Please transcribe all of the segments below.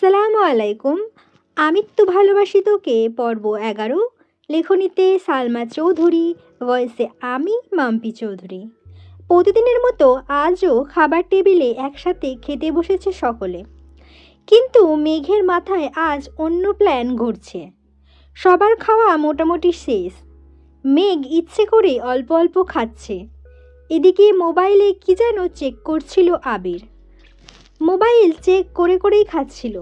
আসসালামু আলাইকুম। আমিত্তু ভালোবাসি তোকে পর্ব ১১, লেখনীতে সালমা চৌধুরী, ভয়েসে আমি মাম্পি চৌধুরী। প্রতিদিনের মতো আজও খাবার টেবিলে একসাথে খেতে বসেছে সকলে, কিন্তু মেঘের মাথায় আজ অন্য প্ল্যান ঘুরছে। সবার খাওয়া মোটামুটি শেষ, মেঘ ইচ্ছে করে অল্প অল্প খাচ্ছে। এদিকে মোবাইলে কি যেন চেক করছিল আবির। মোবাইল চেক করে করেই খাচ্ছিল।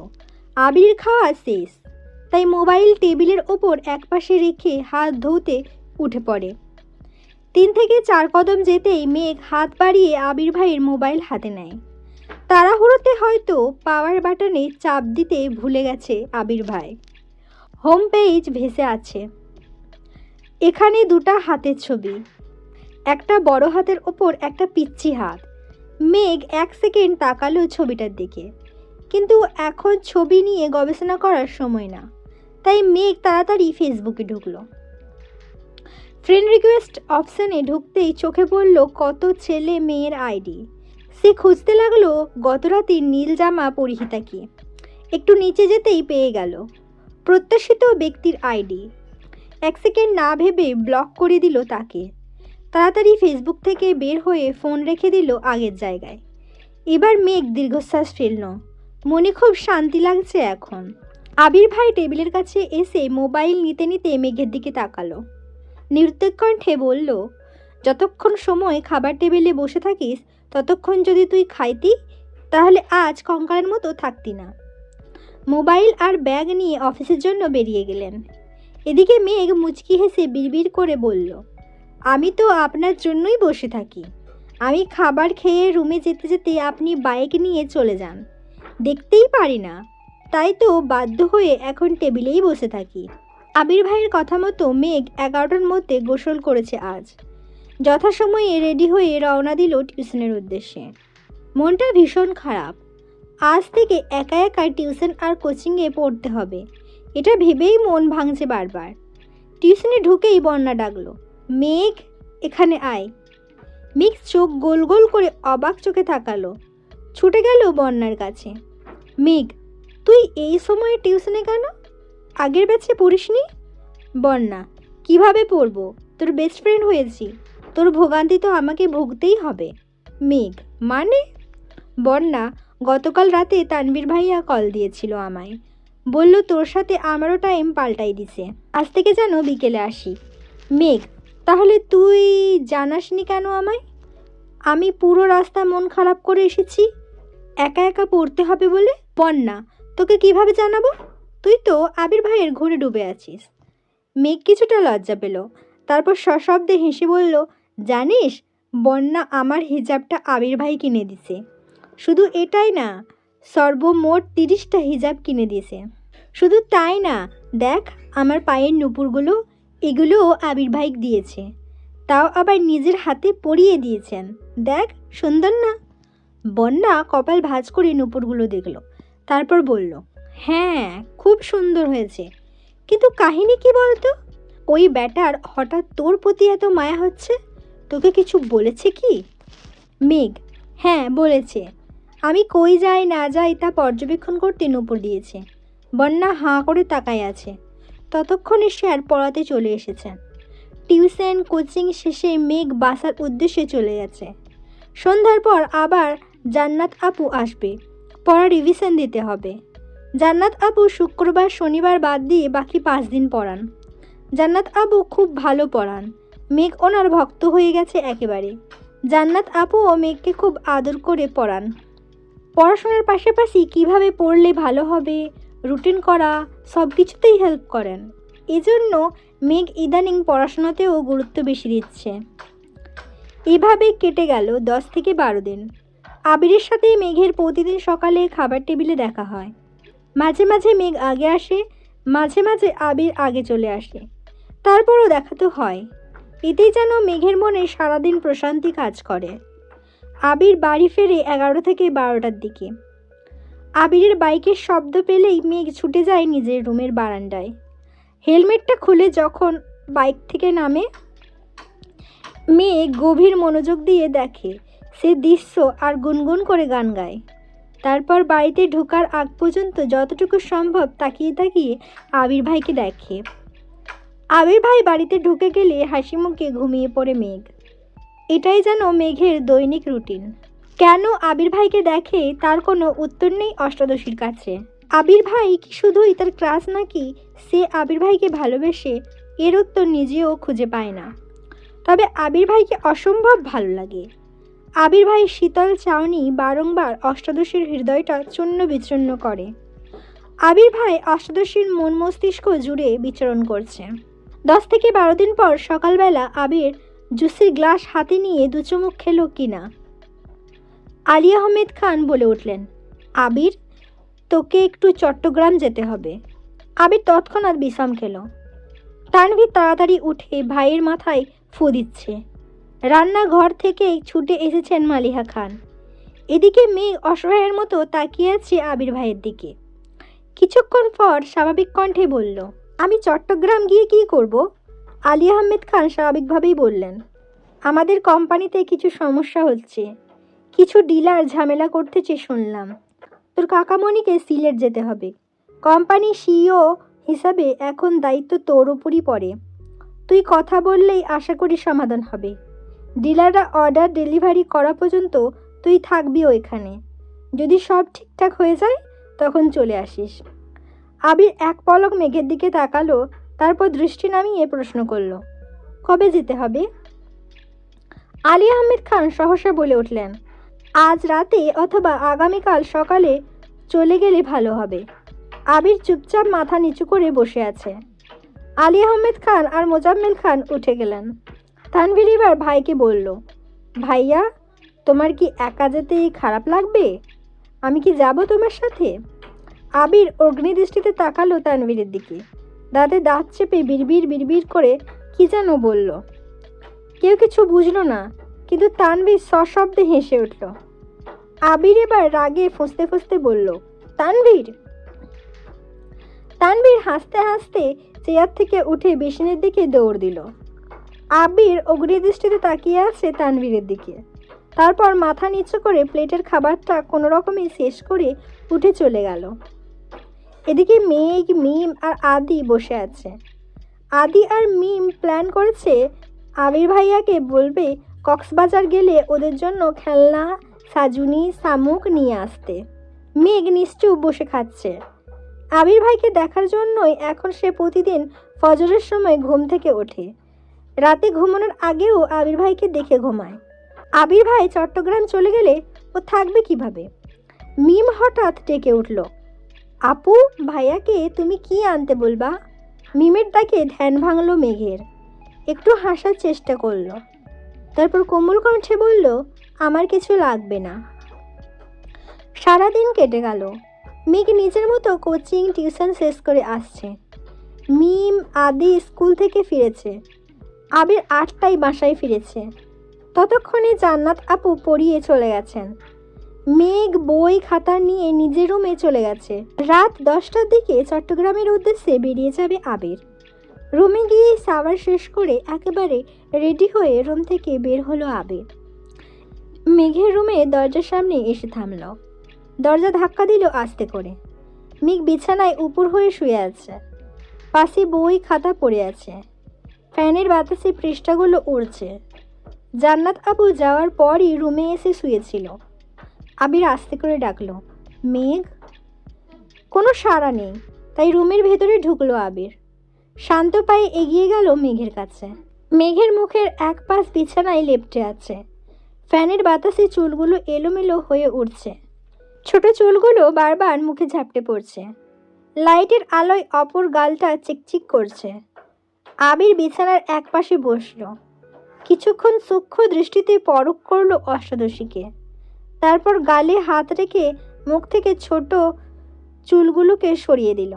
আবির খাওয়া শেষ, তাই মোবাইল টেবিলের ওপর একপাশে রেখে হাত ধুতে উঠে পড়ে। ৩ থেকে ৪ কদম যেতেই মেঘ হাত বাড়িয়ে আবির ভাইয়ের মোবাইল হাতে নেয়। তাড়াহুড়োতে হয়তো পাওয়ার বাটনে চাপ দিতে ভুলে গেছে আবির ভাই। হোম পেজ ভেসে আছে। এখানে দুটা হাতের ছবি, একটা বড় হাতের ওপর একটা পিচ্চি হাত। মেঘ ১ সেকেন্ড তাকালো ছবিটার দিকে, কিন্তু এখন ছবি নিয়ে গবেষণা করার সময় না, তাই মেঘ তাড়াতাড়ি ফেসবুকে ঢুকলো। ফ্রেন্ড রিকোয়েস্ট অপশানে ঢুকতেই চোখে পড়ল কত ছেলে মেয়ের আইডি। সে খুঁজতে লাগলো গত রাতের নীল জামা পরিহিতাকে। একটু নিচে যেতেই পেয়ে গেল প্রত্যাশিত ব্যক্তির আইডি। ১ সেকেন্ড না ভেবে ব্লক করে দিল তাকে। তাড়াতাড়ি ফেসবুক থেকে বের হয়ে ফোন রেখে দিল আগের জায়গায়। এবার মেঘ দীর্ঘশ্বাস ফেলল, মনে খুব শান্তি লাগছে এখন। আবির ভাই টেবিলের কাছে এসে মোবাইল নিতে নিতে মেঘের দিকে তাকালো। নিরুত্তেজ কণ্ঠে বলল, যতক্ষণ সময় খাবার টেবিলে বসে থাকিস ততক্ষণ যদি তুই খাইতি তাহলে আজ কঙ্কালের মতো থাকতি না। মোবাইল আর ব্যাগ নিয়ে অফিসের জন্য বেরিয়ে গেলেন। এদিকে মেঘ মুচকি হেসে বিড়বিড় করে বলল, আমি তো আপনার জন্যই বসে থাকি। আমি খাবার খেয়ে রুমে যেতে যেতে আপনি বাইক নিয়ে চলে যান, দেখতেই পারি না, তাই তো বাধ্য হয়ে এখন টেবিলেই বসে থাকি। আবির ভাইয়ের কথা মতো মেঘ ১১টার মধ্যে গোসল করেছে আজ। যথাসময়ে রেডি হয়ে রওনা দিল টিউশনের উদ্দেশ্যে। মনটা ভীষণ খারাপ। আজ থেকে একা একা টিউশন আর কোচিংয়ে পড়তে হবে, এটা ভেবেই মন ভাঙছে বারবার। টিউশনে ঢুকেই বন্যা ডাকলো, মেঘ এখানে আয়। মেঘ চোখ গোল গোল করে অবাক চোখে তাকালো। ছুটে গেল বন্যার কাছে। মেঘ, তুই এই সময়ে টিউশনে কেন? আগের ব্যাচে পড়িসনি? বন্যা, কিভাবে পড়বো? তোর বেস্ট ফ্রেন্ড হয়েছি, তোর ভোগান্তি তো আমাকে ভুগতেই হবে। মেঘ, মানে? বন্যা, গতকাল রাতে তানবীর ভাইয়া কল দিয়েছিল আমায়, বলল তোর সাথে আমারও টাইম পাল্টাই দিছে, আজ থেকে যেন বিকেলে আসি। মেঘ, তাহলে তুই জানাসনি কেন আমায়? আমি পুরো রাস্তা মন খারাপ করে এসেছি একা একা পড়তে হবে বলে। বন্যা, তোকে কিভাবে জানাবো? তুই তো আবির ভাইয়ের ঘুরে ডুবে আছিস। মেঘ কিছুটা লজ্জা পেল, তারপর সশব্দে হেসে বলল, জানিস বন্যা আমার হিজাবটা আবির ভাই কিনে দিছে। শুধু এটাই না, সর্বমোট ৩০টা হিজাব কিনে দিয়েছে। শুধু তাই না, দেখ আমার পায়ের নুপুরগুলো, এগুলোও আবির ভাই দিয়েছে, তাও আবার নিজের হাতে পরিয়ে দিয়েছেন। দেখ সুন্দর না? বন্যা কপাল ভাঁজ করে নুপুরগুলো দেখল, তারপর বলল, হ্যাঁ খুব সুন্দর হয়েছে, কিন্তু কাহিনী কি বলতো? ওই ব্যাটার হঠাৎ তোর প্রতি এত মায়া হচ্ছে, তোকে কিছু বলেছে কি? মেঘ, হ্যাঁ বলেছে, আমি কই যাই না যাই তা পর্যবেক্ষণ করতে নুপুর দিয়েছে। বন্যা হাঁ করে তাকায় আছে। ততক্ষণে স্যার পড়াতে চলে এসেছেন। টিউশন কোচিং শেষে মেঘ বাসার উদ্দেশ্যে চলে গেছে। সন্ধ্যার পর আবার জান্নাত আপু আসবে, পড়া রিভিশন দিতে হবে। জান্নাত আপু শুক্রবার শনিবার বাদ দিয়ে বাকি 5 দিন পড়ান। জান্নাত আপু খুব ভালো পড়ান, মেঘ ওনার ভক্ত হয়ে গেছে একেবারে। জান্নাত আপুও মেঘকে খুব আদর করে পড়ান। পড়াশোনার পাশাপাশি কিভাবে পড়লে ভালো হবে, রুটিন করা, সব কিছুতেই হেল্প করেন। এজন্য মেঘ ইদানিং পড়াশোনাতেও গুরুত্ব বেশি দিচ্ছে। এভাবে কেটে গেল 10 থেকে 12 দিন। আবিরের সাথে মেঘের প্রতিদিন সকালে খাবার টেবিলে দেখা হয়। মাঝে মাঝে মেঘ আগে আসে, মাঝে মাঝে আবির আগে চলে আসে, তারপরও দেখা তো হয়। এতেই যেন মেঘের মনে সারাদিন প্রশান্তি কাজ করে। আবির বাড়ি ফেরে 11 থেকে 12টার দিকে। আবিরের বাইকের শব্দ পেলেই মেঘ ছুটে যায় নিজের রুমের বারান্দায়। হেলমেটটা খুলে যখন বাইক থেকে নামে, মেঘ গভীর মনোযোগ দিয়ে দেখে সে দৃশ্য আর গুনগুন করে গান গায়। তারপর বাড়িতে ঢোকার আগ পর্যন্ত যতটুকু সম্ভব তাকিয়ে তাকিয়ে আবির ভাইকে দেখে। আবির ভাই বাড়িতে ঢুকে গেলে হাসি মুখে ঘুমিয়ে পড়ে মেঘ। এটাই যেন মেঘের দৈনিক রুটিন। কেন আবির ভাইকে দেখে তার কোনো উত্তর নেই অষ্টাদশীর কাছে। আবির ভাই কি শুধুই তার ক্রাশ, নাকি সে আবির ভাইকে ভালোবেসে, এর উত্তর নিজেও খুঁজে পায় না। তবে আবির ভাইকে অসম্ভব ভালো লাগে। আবির ভাই শীতল চাউনি বারংবার অষ্টাদশীর হৃদয়টা চূর্ণ বিচূর্ণ করে। আবির ভাই অষ্টাদশীর মন মস্তিষ্ক জুড়ে বিচরণ করছে। 10 থেকে 12 দিন পর সকালবেলা আবির জুসের গ্লাস হাতে নিয়ে দু চুমুক খেলো কিনা। আলী আহমেদ খান বলে উঠলেন, আবির, তোকে একটু চট্টগ্রাম যেতে হবে। আবির তৎক্ষণাৎ বিশ্রাম খেল। তানভীর তাড়াতাড়ি উঠে ভাইয়ের মাথায় ফু দিচ্ছে। রান্নাঘর থেকে ছুটে এসেছেন মালিহা খান। এদিকে মেয়ে অসহায়ের মতো তাকিয়ে আছে আবির ভাইয়ের দিকে। কিছুক্ষণ পর স্বাভাবিক কণ্ঠে বলল, আমি চট্টগ্রাম গিয়ে কি করব? আলী আহমেদ খান স্বাভাবিকভাবেই বললেন, আমাদের কোম্পানিতে কিছু সমস্যা হচ্ছে, কিছু ডিলার ঝামেলা করতেছে শুনলাম। তোর কাকামণিকে সিলেট যেতে হবে। কোম্পানি সিইও হিসাবে এখন দায়িত্ব তোর উপরই পড়ে। তুই কথা বললেই আশা করি সমাধান হবে। ডিলাররা অর্ডার ডেলিভারি করা পর্যন্ত তুই থাকবি ওইখানে। যদি সব ঠিকঠাক হয়ে যায় তখন চলে আসিস। আবির এক পলক মেঘের দিকে তাকালো, তারপর দৃষ্টি নামিয়ে প্রশ্ন করল, কবে যেতে হবে? আলী আহমেদ খান সহসা বলে উঠলেন, আজ রাতে অথবা আগামীকাল সকালে চলে গেলে ভালো হবে। আবির চুপচাপ মাথা নিচু করে বসে আছে। আলী আহমেদ খান আর মোজাম্মেল খান উঠে গেলেন। তানভীর এবার ভাইকে বলল, ভাইয়া, তোমার কি একা যেতে খারাপ লাগবে? আমি কি যাব তোমার সাথে? আবির অগ্নিদৃষ্টিতে তাকালো তানভীরের দিকে। দাঁতে দাঁত চেপে বিড়বিড় করে কি যেন বলল। কেউ কিছু বুঝলো না, কিন্তু তানভীর সশব্দে হেসে উঠল। আবির এবার রাগে ফুঁসতে ফুঁসতে বলল, তানভীর। তানভীর হাসতে হাসতে চেয়ার থেকে উঠে বেসিনের দিকে দৌড় দিল। আবির অগ্নিদৃষ্টিতে তাকিয়ে আছে তানভীরের দিকে। তারপর মাথা নিচু করে প্লেটের খাবারটা কোনো রকমে শেষ করে উঠে চলে গেল। এদিকে মেঘ, মিম আর আদি বসে আছে। আদি আর মিম প্ল্যান করেছে আবির ভাইয়াকে বলবে কক্সবাজার গেলে ওদের জন্য খেলনা, সাজুনি, শামুক নিয়ে আসতে। মেঘ নিশ্চুপ বসে খাচ্ছে। আবির ভাইকে দেখার জন্যই এখন সে প্রতিদিন ফজরের সময় ঘুম থেকে ওঠে। রাতে ঘুমানোর আগেও আবির ভাইকে দেখে ঘুমায়। আবির ভাই চট্টগ্রাম চলে গেলে ও থাকবে কিভাবে? মিম হঠাৎ ডেকে উঠল, আপু, ভাইয়াকে তুমি কি আনতে বলবা? মিমের ডাকে ধ্যান ভাঙল মেঘের। একটু হাসার চেষ্টা করলো, তারপর কোমল কণ্ঠে বলল, আমার কিছু লাগবে না। সারাদিন কেটে গেল। মেঘ নিজের মতো কোচিং টিউশন শেষ করে আসছে। মিম, আদি স্কুল থেকে ফিরেছে। আবির 8টায় বাসায় ফিরেছে। ততক্ষণে জান্নাত আপু পড়িয়ে চলে গেছেন। মেঘ বই খাতা নিয়ে নিজের রুমে চলে গেছে। রাত 10টার দিকে চট্টগ্রামের উদ্দেশ্যে বেরিয়ে যাবে আবির। রুমে গিয়ে সাওয়ার শেষ করে একেবারে রেডি হয়ে রুম থেকে বের হলো আবির। মেঘের রুমে দরজার সামনে এসে থামল। দরজা ধাক্কা দিল আস্তে করে। মেঘ বিছানায় উপর হয়ে শুয়ে আছে। পাশে বই খাতা পড়ে আছে। ফ্যানের বাতাসে পৃষ্ঠাগুলো উড়ছে। জান্নাত আপু যাওয়ার পরই রুমে এসে শুয়েছিল। আবির আস্তে করে ডাকলো, মেঘ। কোনো সাড়া নেই, তাই রুমের ভেতরে ঢুকলো আবির। শান্ত পায়ে এগিয়ে গেল মেঘের কাছে। মেঘের মুখের এক পাশ বিছানায় লেপ্টে আছে। ফ্যানের বাতাসে চুলগুলো এলোমেলো হয়ে উঠছে। ছোট চুলগুলো বারবার মুখে ঝাপটে পড়ছে। লাইটের আলোয় অপর গালটা চিকচিক করছে। আবির বিছানার এক পাশে বসল। কিছুক্ষণ সূক্ষ্ম দৃষ্টিতে পরখ করলো অষ্টাদশীকে। তারপর গালে হাত রেখে মুখ থেকে ছোট চুলগুলোকে সরিয়ে দিল।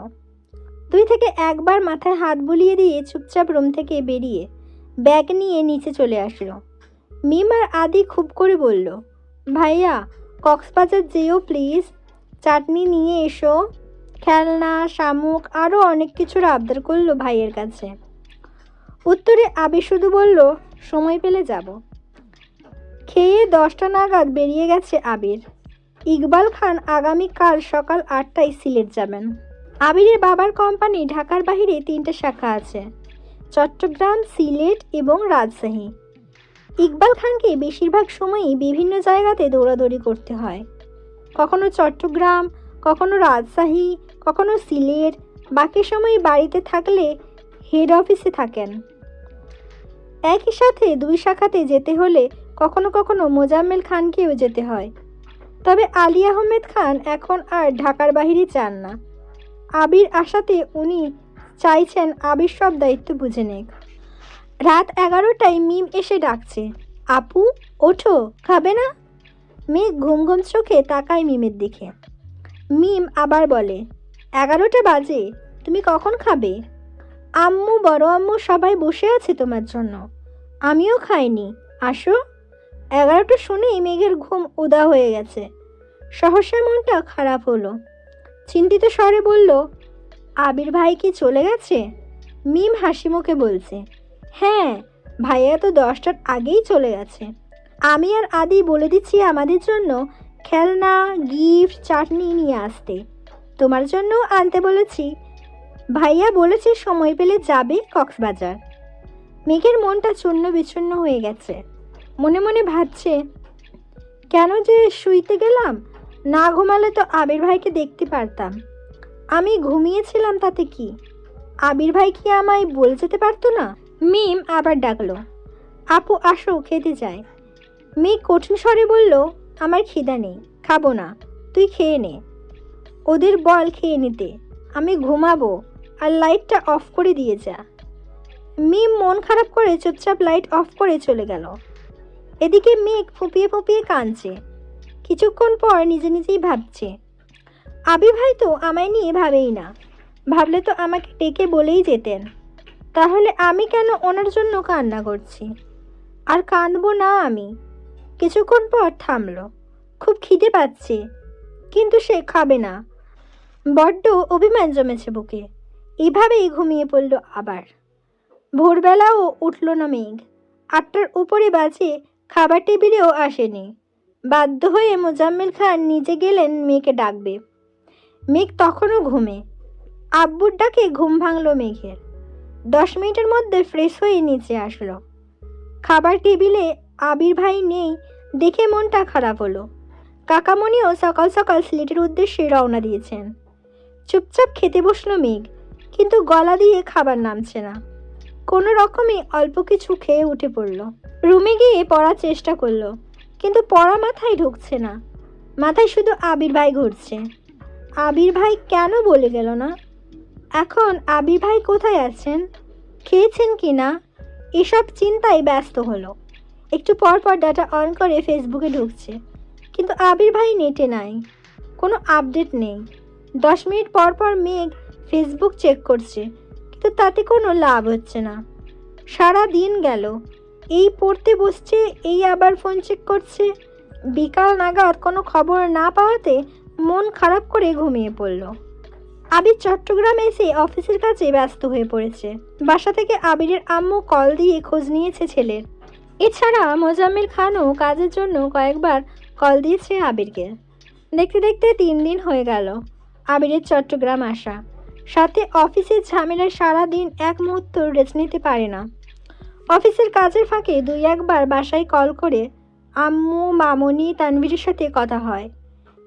2 থেকে 1 বার মাথায় হাত বুলিয়ে দিয়ে চুপচাপ রুম থেকে বেরিয়ে ব্যাগ নিয়ে নিচে চলে আসলো। মিম আর আদি খুব করে বলল, ভাইয়া, কক্সবাজার যেও প্লিজ, চাটনি নিয়ে এসো। খেলনা, শামুক আরও অনেক কিছুর আবদার করলো ভাইয়ের কাছে। উত্তরে আবির শুধু বলল, সময় পেলে যাব। খেয়ে 10টা নাগাদ বেরিয়ে গেছে আবির। ইকবাল খান আগামীকাল সকাল 8টায় সিলেট যাবেন। আবিরের বাবার কোম্পানি ঢাকার বাইরে 3টে শাখা আছে, চট্টগ্রাম, সিলেট এবং রাজশাহী। ইকবাল খানকে বেশিরভাগ সময়ই বিভিন্ন জায়গাতে দৌড়াদৌড়ি করতে হয়, কখনো চট্টগ্রাম, কখনো রাজশাহী, কখনো সিলেট। বাকি সময় বাড়িতে থাকলে হেড অফিসে থাকেন। একই সাথে 2 শাখাতে যেতে হলে কখনো কখনো মোজাম্মেল খানকেও যেতে হয়। তবে আলী আহমেদ খান এখন আর ঢাকার বাইরে চান না। আবির আসাতে উনি চাইছেন আবির সব দায়িত্ব বুঝে নেক। রাত 11টায় মিম এসে ডাকছে, আপু ওঠো, খাবে না? মেঘ ঘুম ঘুম চোখে তাকায় মিমের দিকে। মিম আবার বলে, 11টা বাজে, তুমি কখন খাবে? আম্মু, বড় আম্মু সবাই বসে আছে তোমার জন্য, আমিও খাইনি, আসো। 11টা শুনেই মেঘের ঘুম উদা হয়ে গেছে। সহসা মনটা খারাপ হলো। চিন্তিত স্বরে বলল, আবির ভাই কি চলে গেছে? মিম হাসি মুখে বলছে, হ্যাঁ, ভাইয়া তো 10টার আগেই চলে গেছে। আমি আর আদি বলে দিচ্ছি আমাদের জন্য খেলনা, গিফট, চাটনি নিয়ে আসতে। তোমার জন্য আনতে বলেছি। ভাইয়া বলেছে সময় পেলে যাবে কক্সবাজার। মেঘের মনটা চূর্ণ বিচূর্ণ হয়ে গেছে। মনে মনে ভাবছে, কেন যে শুইতে গেলাম, না ঘুমালে তো আবির ভাইকে দেখতে পারতাম। আমি ঘুমিয়েছিলাম তাতে কি? আবির ভাই কি আমায় বলে যেতে পারতো না? মিম আবার ডাকলো, আপু আসো, খেতে যাই। মেঘ কঠিন স্বরে বলল, আমার খিদা নেই, খাবো না, তুই খেয়ে নে। ওদের বল খেয়ে নিতে, আমি ঘুমাবো, আর লাইটটা অফ করে দিয়ে যা। মিম মন খারাপ করে চুপচাপ লাইট অফ করে চলে গেল। এদিকে মেঘ ফুপিয়ে ফুপিয়ে কাঁদছে। কিছুক্ষণ পর নিজে নিজেই ভাবছে, আবির ভাই তো আমায় নিয়ে ভাবেই না, ভাবলে তো আমাকে ডেকে বলেই যেতেন। তাহলে আমি কেন ওনার জন্য কান্না করছি? আর কাঁদবো না আমি। কিছুক্ষণ পর থামলো। খুব খিদে পাচ্ছে, কিন্তু সে খাবে না। বড্ড অভিমান জমেছে বুকে। এভাবেই ঘুমিয়ে পড়ল আবার। ভোরবেলাও উঠল না মেঘ। 8টার উপরে বাজে, খাবার টেবিলেও আসেনি। বাধ্য হয়ে মোজাম্মেল খান নিজে গেলেন মেয়েকে ডাকবে। মেঘ তখনও ঘুমে। আব্বুর ডাকে ঘুম ভাঙল মেঘের। 10 মিনিটের মধ্যে ফ্রেশ হয়ে নিচে আসলো। খাবার টেবিলে আবির ভাই নেই দেখে মনটা খারাপ হলো। কাকামণিও সকাল সকাল সিলেটের উদ্দেশ্যে রওনা দিয়েছেন। চুপচাপ খেতে বসলো মেঘ, কিন্তু গলা দিয়ে খাবার নামছে না। কোনো রকমে অল্প কিছু খেয়ে উঠে পড়ল। রুমে গিয়ে পড়ার চেষ্টা করলো, কিন্তু পড়া মাথায় ঢুকছে না। মাথায় শুধু আবির ভাই ঘুরছে। আবির ভাই কেন বলে গেল না? এখন আবির ভাই কোথায় আছেন, খেয়েছেন কি না, এসব চিন্তায় ব্যস্ত হলো। একটু পর পর ডাটা অন করে ফেসবুকে ঢুকছে, কিন্তু আবির ভাই নেটে নাই, কোনো আপডেট নেই। 10 মিনিট পর পর মেঘ ফেসবুক চেক করছে, কিন্তু তাতে কোনো লাভ হচ্ছে না। সারা দিন গেল, এই পড়তে বসছে, এই আবার ফোন চেক করছে। বিকাল নাগাদ কোনো খবর না পাওয়াতে মন খারাপ করে ঘুমিয়ে পড়ল। আবির চট্টগ্রামে এসে অফিসের কাজে ব্যস্ত হয়ে পড়েছে। বাসা থেকে আবিরের আম্মু কল দিয়ে খোঁজ নিয়েছে ছেলের। এছাড়া মোজাম্মেল খানও কাজের জন্য কয়েকবার কল দিয়েছে আবিরকে। দেখতে দেখতে 3 দিন হয়ে গেল আবিরের চট্টগ্রাম আসা। সাথে অফিসের ঝামেলায় সারাদিন এক মুহূর্ত রেস্ট নিতে পারে না। অফিসের কাজের ফাঁকে 2-1বার বাসায় কল করে আম্মু, মামনি, তানভীরের সাথে কথা হয়।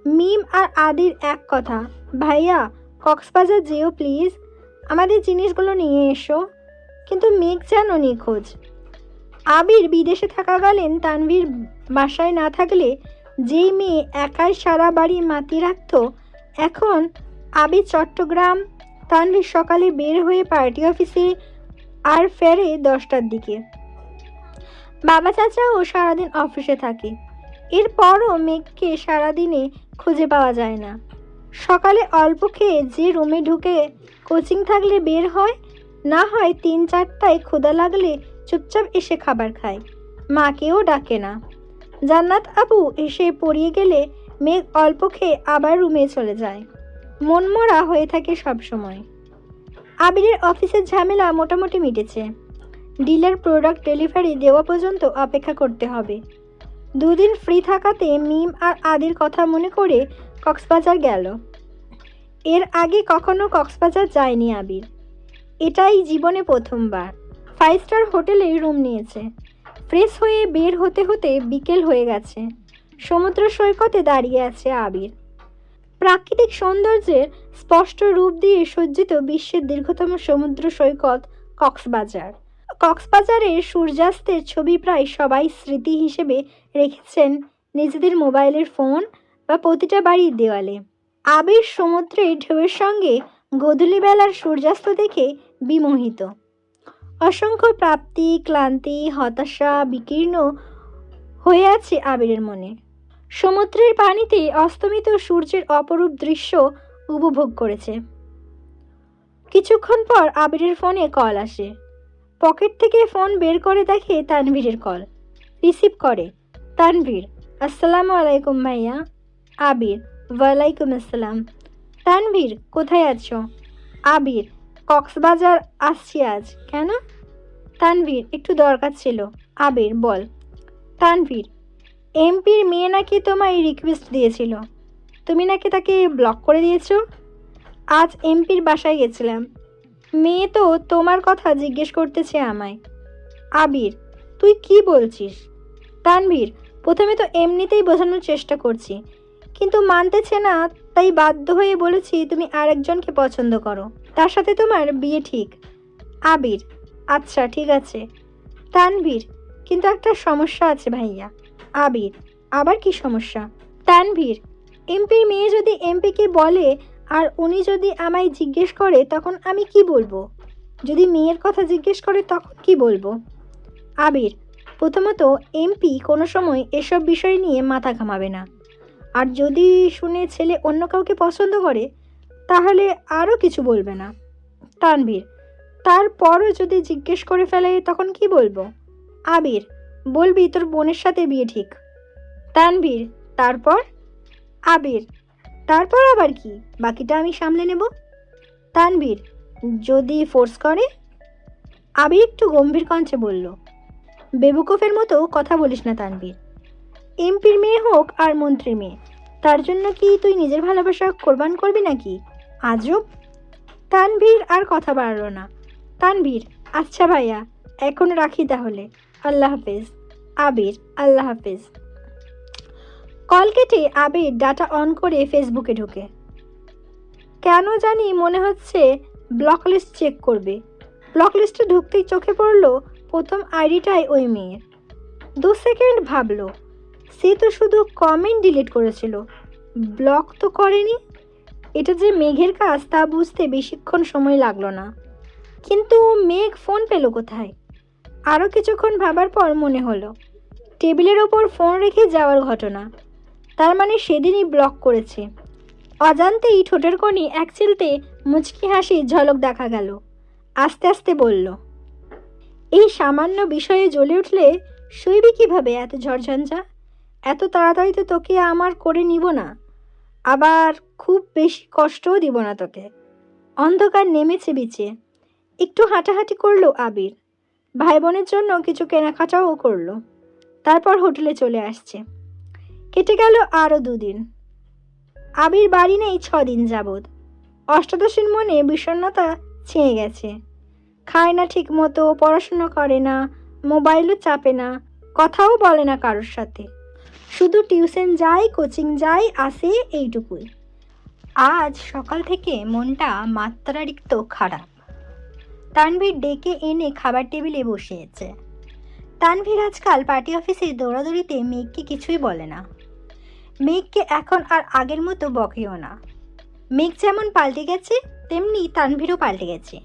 মিম আর আদির এক কথা, ভাইয়া কক্সবাজার যেও প্লিজ, আমাদের জিনিসগুলো নিয়ে এসো। কিন্তু মেঘ যেন নিখোঁজ। আবির বিদেশে থাকাকালীন তানভীর বাসায় না থাকলে যেই মেয়ে একাই সারা বাড়ি মাতিয়ে রাখত, এখন আবির চট্টগ্রাম, তানভীর সকালে বের হয়ে পার্টি অফিসে আর ফেরে 10টার দিকে। বাবা চাচাও সারাদিন অফিসে থাকে। এরপরও মেঘকে সারাদিনে খুঁজে পাওয়া যায় না। সকালে অল্প খেয়ে যে রুমে ঢুকে কোচিং থাকলে বের হয়, না হয় 3-4টায় ক্ষুধা লাগলে চুপচাপ এসে খাবার খায়। মাকেও ডাকে না। জান্নাত আপু এসে পড়িয়ে গেলে মেঘ অল্প খেয়ে আবার রুমে চলে যায়। মনমরা হয়ে থাকে সব সময়। আবিরের অফিসের ঝামেলা মোটামুটি মিটেছে। ডিলার প্রোডাক্ট ডেলিভারি দেওয়া পর্যন্ত অপেক্ষা করতে হবে। দুদিন ফ্রি থাকাতে মিম আর আদির কথা মনে করে কক্সবাজার গেল। এর আগে কখনো কক্সবাজার যায়নি আবির, এটাই জীবনে প্রথমবার। 5 স্টার হোটেলে রুম নিয়েছে। ফ্রেশ হয়ে বের হতে হতে বিকেল হয়ে গেছে। সমুদ্র সৈকতে দাঁড়িয়ে আছে আবির। প্রাকৃতিক সৌন্দর্যের স্পষ্ট রূপ দিয়ে সজ্জিত বিশ্বের দীর্ঘতম সমুদ্র সৈকত কক্সবাজার। কক্সবাজারের সূর্যাস্তের ছবি প্রায় সবাই স্মৃতি হিসেবে রেখেছেন নিজেদের মোবাইলের ফোন বা প্রতিটা বাড়ির দেওয়ালে। আবির সমুদ্রের ঢেউয়ের সঙ্গে গোধূলিবেলার সূর্যাস্ত দেখে বিমোহিত। অসংখ্য প্রাপ্তি, ক্লান্তি, হতাশা বিকীর্ণ হয়ে আছে আবিরের মনে। সমুদ্রের পানিতে অস্তমিত সূর্যের অপরূপ দৃশ্য উপভোগ করেছে। কিছুক্ষণ পর আবিরের ফোনে কল আসে। পকেট থেকে ফোন বের করে দেখে তানভীরের কল। রিসিভ করে। তানভীর, আসসালামু আলাইকুম ভাইয়া। আবির, ওয়ালাইকুম আসসালাম। তানভীর, কোথায় আছো? আবির, কক্সবাজার আসছি আজ। কেন? তানভীর, একটু দরকার ছিল। আবির, বল। তানভীর, এমপির মেয়ে নাকি তোমায় রিকোয়েস্ট দিয়েছিল, তুমি নাকি তাকে ব্লক করে দিয়েছো। আজ এমপির বাসায় গেছিলাম, মেয়ে তো তোমার কথা জিজ্ঞেস করতেছে আমায়। আবির, তুই কি বলছিস? তানভীর, প্রথমে তো এমনিতেই বোঝানোর চেষ্টা করছি, কিন্তু মানতেছে না, তাই বাধ্য হয়ে বলেছি তুমি আরেকজনকে পছন্দ করো, তার সাথে তোমার বিয়ে ঠিক। আবির, আচ্ছা ঠিক আছে। তানভীর, কিন্তু একটা সমস্যা আছে ভাইয়া। আবির, আবার কি সমস্যা? তানভীর, এমপির মেয়ে যদি এমপিকে বলে আর উনি যদি আমায় জিজ্ঞেস করে তখন আমি কি বলবো? যদি মেয়ের কথা জিজ্ঞেস করে তখন কি বলবো? আবির, প্রথমত এমপি কোনো সময় এসব বিষয় নিয়ে মাথা ঘামাবে না, আর যদি শুনে ছেলে অন্য কাউকে পছন্দ করে তাহলে আরও কিছু বলবে না। তানভীর, তারপরও যদি জিজ্ঞেস করে ফেলে তখন কি বলবো? আবির, বলবি তোর বোনের সাথে বিয়ে ঠিক। তানভীর, তারপর? আবির, তারপর আবার কি, বাকিটা আমি সামলে নেব। তানভীর, যদি ফোর্স করে? আবির একটু গম্ভীর কণ্ঠে বলল। বেবুকুফের মতো কথা বলিস না তানভীর। এমপির মেয়ে হোক আর মন্ত্রীর মেয়ে, তার জন্য কি তুই নিজের ভালোবাসা কোরবান করবি নাকি? আজব। তানভীর আর কথা বাড়ালো না। তানভীর, আচ্ছা ভাইয়া, এখন রাখি তাহলে, আল্লাহ হাফেজ। আবির, আল্লাহ হাফেজ। কল কেটে আবির ডাটা অন করে ফেসবুকে ঢোকে। কেন জানি মনে হচ্ছে ব্লক লিস্ট চেক করবে। ব্লক লিস্টে ঢুকতেই চোখে পড়ল প্রথম আইডিটাই ওই মেয়ের। 2 সেকেন্ড ভাবলো, সে তো শুধু কমেন্ট ডিলিট করেছিল, ব্লক তো করেনি। এটা যে মেঘের কাজ তা বুঝতে বেশিক্ষণ সময় লাগলো না। কিন্তু মেঘ ফোন পেল কোথায়? আরও কিছুক্ষণ ভাবার পর মনে হলো টেবিলের ওপর ফোন রেখে যাওয়ার ঘটনা। তার মানে সেদিনই ব্লক করেছে। অজান্তেই ঠোঁটের কোণে এক চিলতে মুচকি হাসির ঝলক দেখা গেল। আস্তে আস্তে বলল, এই সামান্য বিষয়ে জ্বলে উঠলে শুইবি কিভাবে এত ঝড়ঝঞ্ঝা? এত তাড়াতাড়ি তো তোকে আমার করে নিব না, আবার খুব বেশি কষ্টও দিব না তোকে। অন্ধকার নেমেছে বিচে। একটু হাঁটাহাঁটি করলো আবির। ভাই বোনের জন্য কিছু কেনাকাটাও করলো। তারপর হোটেলে চলে আসছে। কেটে গেল আরও 2 দিন। আবির বাড়ি নেই 6 দিন যাবৎ। অষ্টাদশীর মনে বিষণ্ণতা ছেয়ে গেছে। খায় না ঠিক মতো, পড়াশুনো করে না, মোবাইলও চাপে না, কথাও বলে না কারোর সাথে। শুধু টিউশন যায়, কোচিং যায়, আসে, এইটুকুই। আজ সকাল থেকে মনটা মাত্রাতিরিক্ত খারাপ। তানভীর ডেকে এনে খাবার টেবিলে বসিয়েছে। তানভীর আজকাল পার্টি অফিসে দৌড়াদৌড়িতে মেঘকে কিছুই বলে না। মেঘকে এখন আর আগের মতো বকেও না। মেঘ যেমন পাল্টে গেছে তেমনি তানভীরও পাল্টে গেছে।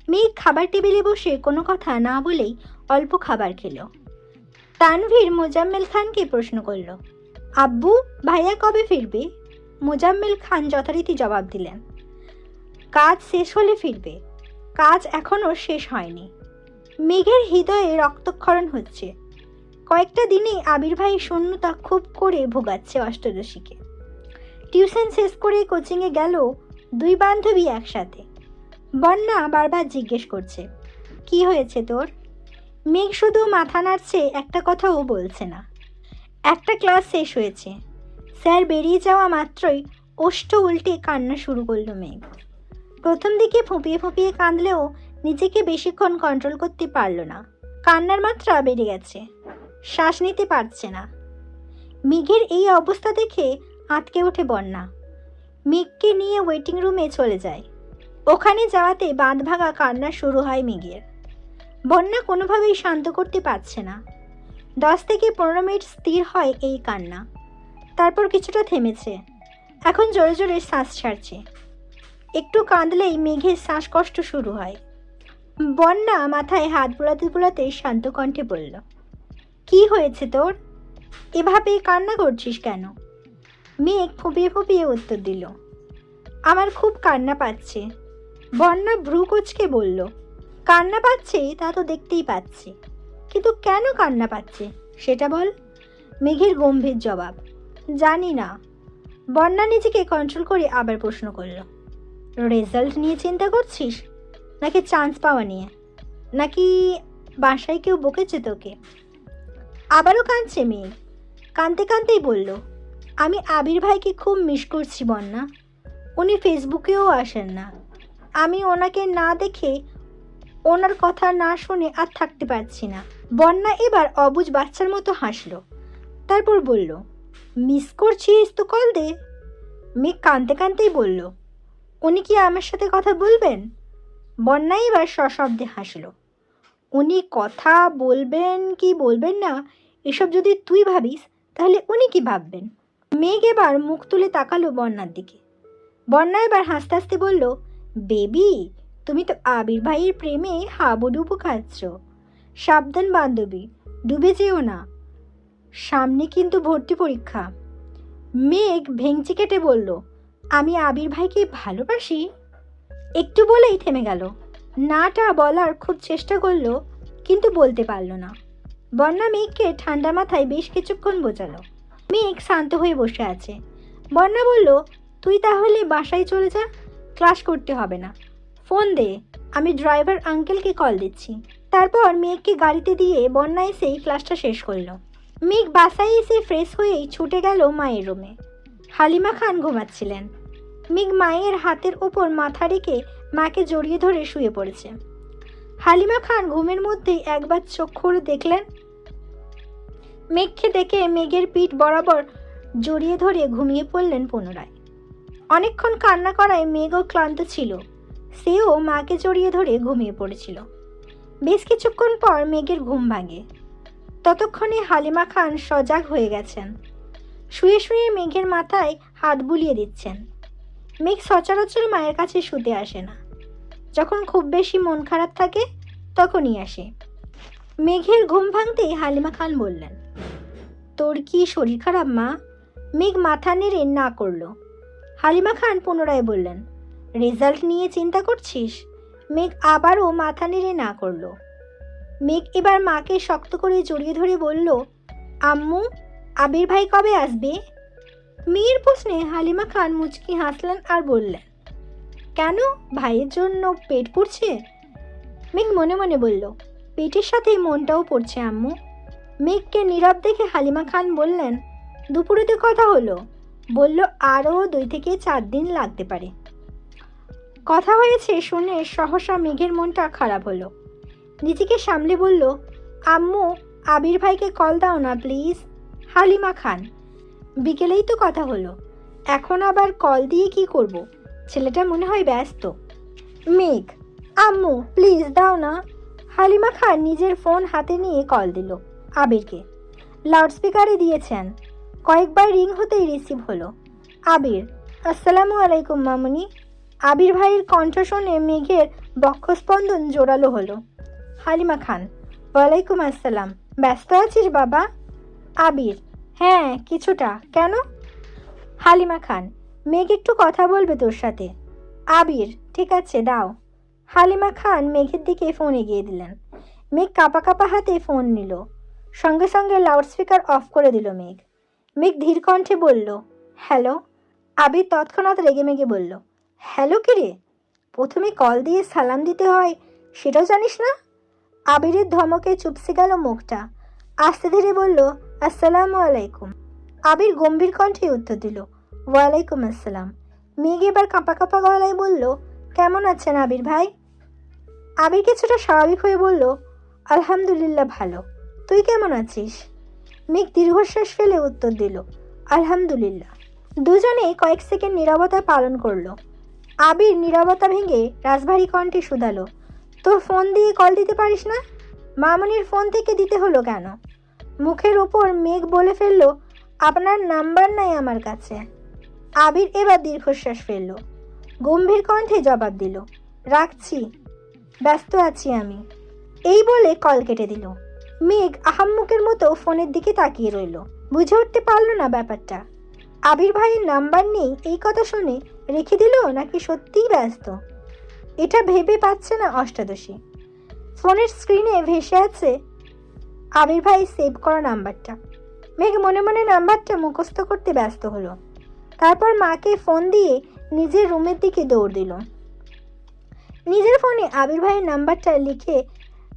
মেঘ খাবার টেবিলে বসে কোনো কথা না বলেই অল্প খাবার খেলো। তানভীর মোজাম্মেল খানকে প্রশ্ন করল, আব্বু, ভাইয়া কবে ফিরবে? মোজাম্মেল খান যথারীতি জবাব দিলেন, কাজ শেষ হলে ফিরবে, কাজ এখনও শেষ হয়নি। মেঘের হৃদয়ে রক্তক্ষরণ হচ্ছে। কয়েকটা দিনেই আবির ভাই শূন্যতা খুব করে ভোগাচ্ছে অষ্টদশীকে। টিউশন শেষ করে কোচিংয়ে গেল 2 বান্ধবী একসাথে। বন্যা বারবার জিজ্ঞেস করছে, কি হয়েছে তোর? মেঘ শুধু মাথা নাড়ছে, একটা কথাও বলছে না। একটা ক্লাস শেষ হয়েছে। স্যার বেরিয়ে যাওয়া মাত্রই ওষ্ঠ উল্টে কান্না শুরু করলো মেঘ। প্রথম দিকে ফুঁপিয়ে ফুঁপিয়ে কাঁদলেও নিজেকে বেশিক্ষণ কন্ট্রোল করতে পারল না। কান্নার মাত্রা বেড়ে গেছে, শ্বাস নিতে পারছে না। মেঘের এই অবস্থা দেখে আঁতকে ওঠে বন্যা। মেঘকে নিয়ে ওয়েটিং রুমে চলে যায়। ওখানে যাওয়াতে বাঁধভাঙা কান্না শুরু হয় মেঘের। বন্যা কোনোভাবেই শান্ত করতে পারছে না। 10 থেকে 15 মিনিট স্থির হয় এই কান্না। তারপর কিছুটা থেমেছে। এখন জোরে জোরে শ্বাস ছাড়ছে। একটু কাঁদলেই মেঘের শ্বাসকষ্ট শুরু হয়। বন্যা মাথায় হাত বুলাতে বুলাতে শান্ত কণ্ঠে বলল, কি হয়েছে তোর? এভাবে কান্না করছিস কেন? মেঘ ফুঁপিয়ে ফুঁপিয়ে উত্তর দিল, আমার খুব কান্না পাচ্ছে। বন্যা ভ্রু কুঁচকে বলল, কান্না পাচ্ছে তা তো দেখতেই পাচ্ছি, কিন্তু কেন কান্না পাচ্ছে সেটা বল। মেঘের গম্ভীর জবাব, জানি না। বন্যা নিজেকে কন্ট্রোল করে আবার প্রশ্ন করল, রেজাল্ট নিয়ে চিন্তা করছিস, নাকি চান্স পাওয়া নিয়ে, নাকি বাসায় কেউ বকেছে তোকে? আবারও কাঁদছে মেঘ। কাঁদতে কাঁদতেই বলল, আমি আবির ভাইকে খুব মিস করছি বন্যা। উনি ফেসবুকেও আসেন না। আমি ওনাকে না দেখে, ওনার কথা না শুনে আর থাকতে পারছি না। বন্যা এবার অবুঝ বাচ্চার মতো হাসলো। তারপর বলল, মিস করছিস তো কল দে। মেঘ কাঁদতে কাঁদতেই বলল, উনি কি আমার সাথে কথা বলবেন? বন্যা এবার সশব্দে হাসলো। উনি কথা বলবেন কি বলবেন না এসব যদি তুই ভাবিস, তাহলে উনি কি ভাববেন? মেঘ এবার মুখ তুলে তাকালো বন্যার দিকে। বন্যা এবার হাসতে হাসতে বলল, বেবি, তুমি তো আবির ভাইয়ের প্রেমে হাবুডুবু খাচ্ছ। সাবধান বান্ধবী, ডুবে যেও না। সামনে কিন্তু ভর্তি পরীক্ষা। মেঘ ভেঙচি কেটে বলল, আমি আবির ভাইকে ভালোবাসি। একটু বলেই থেমে গেল। নাটা বলার খুব চেষ্টা করলো, কিন্তু বলতে পারল না। বন্যা মেঘকে ঠান্ডা মাথায় বেশ কিছুক্ষণ বোঝালো। মেঘ শান্ত হয়ে বসে আছে। বন্যা বলল, তুই তাহলে বাসায় চলে যা, ক্লাস করতে হবে না। ফোন দে, আমি ড্রাইভার আঙ্কেলকে কল দিচ্ছি। তারপর মেঘকে গাড়িতে দিয়ে বন্যা এসেই ক্লাসটা শেষ করলো। মেঘ বাসায় এসে ফ্রেশ হয়েই ছুটে গেল মায়ের রুমে। হালিমা খান ঘুমাচ্ছিলেন। মেঘ মায়ের হাতের ওপর মাথা রেখে মাকে জড়িয়ে ধরে শুয়ে পড়েছে। হালিমা খান ঘুমের মধ্যেই একবার চোখ খুলে দেখলেন। মেঘকে দেখে মেঘের পিঠ বরাবর জড়িয়ে ধরে ঘুমিয়ে পড়লেন পুনরায়। অনেকক্ষণ কান্না করায় মেঘও ক্লান্ত ছিল। সেও মাকে জড়িয়ে ধরে ঘুমিয়ে পড়েছিল। বেশ কিছুক্ষণ পর মেঘের ঘুম ভাঙে। ততক্ষণে হালিমা খান সজাগ হয়ে গেছেন। শুয়ে শুয়ে মেঘের মাথায় হাত বুলিয়ে দিচ্ছেন। মেঘ সচরাচর মায়ের কাছে শুতে আসে না। যখন খুব বেশি মন খারাপ থাকে তখনই আসে। মেঘের ঘুম ভাঙতেই হালিমা খান বললেন, তোর কি শরীর খারাপ মা? মেঘ মাথা নেড়ে না করল। হালিমা খান পুনরায় বললেন, রেজাল্ট নিয়ে চিন্তা করছিস? মেঘ আবারও মাথা নেড়ে না করল। মেঘ এবার মাকে শক্ত করে জড়িয়ে ধরে বলল, আম্মু, আবির ভাই কবে আসবে? মেয়ের প্রশ্নে হালিমা খান মুচকি হাসলেন আর বললেন, কেন, ভাইয়ের জন্য পেট পুড়ছে? মেঘ মনে মনে বলল, পেটের সাথে মনটাও পড়ছে আম্মু। মেঘকে নীরব দেখে হালিমা খান বললেন, দুপুরেতে কথা হলো, বলল আরও 2 থেকে 4 দিন লাগতে পারে। কথা হয়েছে শুনে সহসা মেঘের মনটা খারাপ হলো। নিজেকে সামলে বলল, আম্মু, আবির ভাইকে কল দাও না প্লিজ। হালিমা খান, বিকেলেই তো কথা হলো, এখন আবার কল দিয়ে কি করব? ছেলেটা মনে হয় ব্যস্ত। মেঘ, আম্মু প্লিজ দাও না। হালিমা খান নিজের ফোন হাতে নিয়ে কল দিল আবিরকে। লাউডস্পিকারে দিয়েছেন। কয়েকবার রিং হতেই রিসিভ হলো। আবির, আসসালামু আলাইকুম মামুনি। আবির ভাইয়ের কণ্ঠ শুনে মেঘের বক্ষস্পন্দন জোরালো হলো। হালিমা খান, ওয়ালাইকুম আসসালাম। ব্যস্ত আছিস বাবা? আবির, হ্যাঁ কিছুটা, কেন? হালিমা খান, মেঘ একটু কথা বলবে তোর সাথে। আবির, ঠিক আছে দাও। হালিমা খান মেঘের দিকে ফোন এগিয়ে দিলেন। মেঘ কাঁপা কাঁপা হাতে ফোন নিল। সঙ্গে সঙ্গে লাউডস্পিকার অফ করে দিল মেঘ। মেঘ ধীর কণ্ঠে বলল, হ্যালো। আবির তৎক্ষণাৎ রেগেমেগে বলল, হ্যালো কি রে? প্রথমে কল দিয়ে সালাম দিতে হয় সেটাও জানিস না? আবিরের ধমকে চুপসে গেল মুখটা। আস্তে ধীরে বলল, আসসালামু আলাইকুম। আবির গম্ভীর কণ্ঠে উত্তর দিল, ওয়ালাইকুম আসসালাম। মেঘ এবার কাঁপা কাঁপা গলায় বলল, কেমন আছেন আবির ভাই? আবির কিছুটা স্বাভাবিক হয়ে বলল, আলহামদুলিল্লাহ ভালো। তুই কেমন আছিস? মেঘ দীর্ঘশ্বাস ফেলে উত্তর দিল, আলহামদুলিল্লাহ। দুজনে কয়েক সেকেন্ড নীরবতা পালন করলো। আবির নীরবতা ভেঙে রাজভারী কণ্ঠে শুধালো, তোর ফোন দিয়ে কল দিতে পারিস না? মামনির ফোন থেকে দিতে হলো কেন? মুখের ওপর মেঘ বলে ফেলল, আপনার নাম্বার নাই আমার কাছে। আবির এবার দীর্ঘশ্বাস ফেলল, গম্ভীর কণ্ঠে জবাব দিল, রাখছি, ব্যস্ত আছি আমি। এই বলে কল কেটে দিল। মেঘ আহাম্মুকের মতো ফোনের দিকে তাকিয়ে রইল। বুঝে উঠতে পারল না ব্যাপারটা। আবির ভাইয়ের নাম্বার নেই এই কথা শুনে রেখে দিল নাকি সত্যিই ব্যস্ত, এটা ভেবে পাচ্ছে না অষ্টাদশী। ফোনের স্ক্রিনে ভেসে আছে আবির ভাই সেভ করা নাম্বারটা। মেঘ মনে মনে নাম্বারটা মুখস্থ করতে ব্যস্ত হলো। তারপর মাকে ফোন দিয়ে নিজের রুমের দিকে দৌড় দিল। নিজের ফোনে আবির ভাইয়ের নাম্বারটা লিখে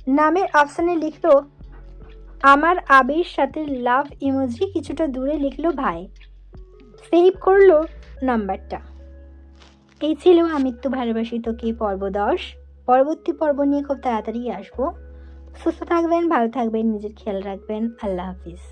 নামের অপশানে লিখলো আমার আবির, সাথে লাভ ইমোজি কিছুটা দূরে লিখলো ভাই। সেভ করলো নাম্বারটা। এই ছিল আমৃত্যু ভালোবাসি তোকে পর্ব 10। পরবর্তী পর্ব নিয়ে খুব তাড়াতাড়ি আসবো। সুস্থ থাকবেন, ভালো থাকবেন, নিজের খেয়াল রাখবেন। আল্লাহ হাফিজ।